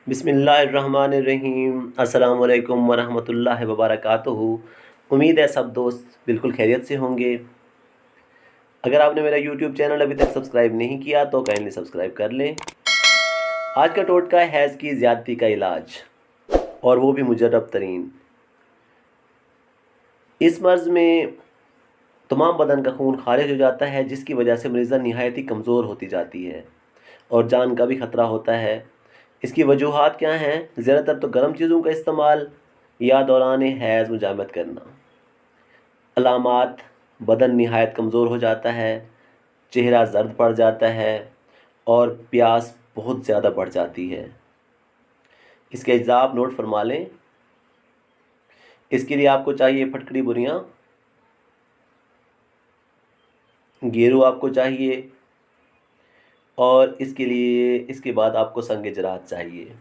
बिस्मिल्लाहिर्रहमानिर्रहीम। अस्सलाम वालेकुम वरहमतुल्लाहि वबरकातुहू। उम्मीद है सब दोस्त बिल्कुल खैरियत से होंगे। अगर आपने मेरा यूट्यूब चैनल अभी तक सब्सक्राइब नहीं किया तो काइंडली सब्सक्राइब कर लें। आज का टोटका है हैज़ की ज़्यादती का इलाज, और वो भी मुजर्रब तरीन। इस मर्ज़ में तमाम बदन का खून खारिज हो जाता है, जिसकी वजह से मरीज़ा निहायत ही कमज़ोर होती जाती है और जान का भी ख़तरा होता है। इसकी वजूहात क्या हैं? ज़्यादातर तो गर्म चीज़ों का इस्तेमाल या दौरान हैज़ मुजामत करना। अलामात: बदन निहायत कमज़ोर हो जाता है, चेहरा जर्द पड़ जाता है और प्यास बहुत ज़्यादा बढ़ जाती है। इसके अज्जा आप नोट फरमा लें। इसके लिए आपको चाहिए फटकड़ी बुरियाँ, गेरू आपको चाहिए, और इसके बाद आपको संग जरात चाहिए।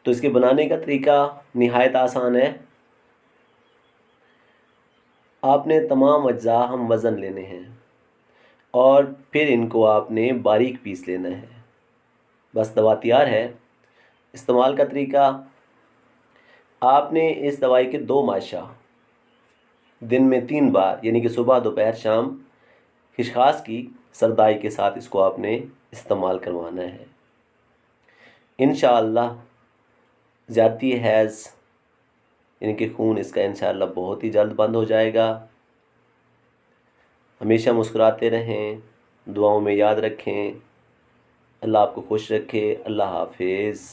तो इसके बनाने का तरीका निहायत आसान है। आपने तमाम अज्जा हम वज़न लेने हैं और फिर इनको आपने बारीक पीस लेना है। बस दवा तैयार है। इस्तेमाल का तरीका: आपने इस दवाई के 2 माशा दिन में 3 बार, यानी कि सुबह दोपहर शाम, खिशखास की सरदाई के साथ इसको आपने इस्तेमाल करवाना है। इंशाअल्लाह ज़्यादती हैज़ यानी कि खून इसका इंशाअल्लाह बहुत ही जल्द बंद हो जाएगा। हमेशा मुस्कुराते रहें, दुआओं में याद रखें। अल्लाह आपको खुश रखे। अल्लाह हाफिज़।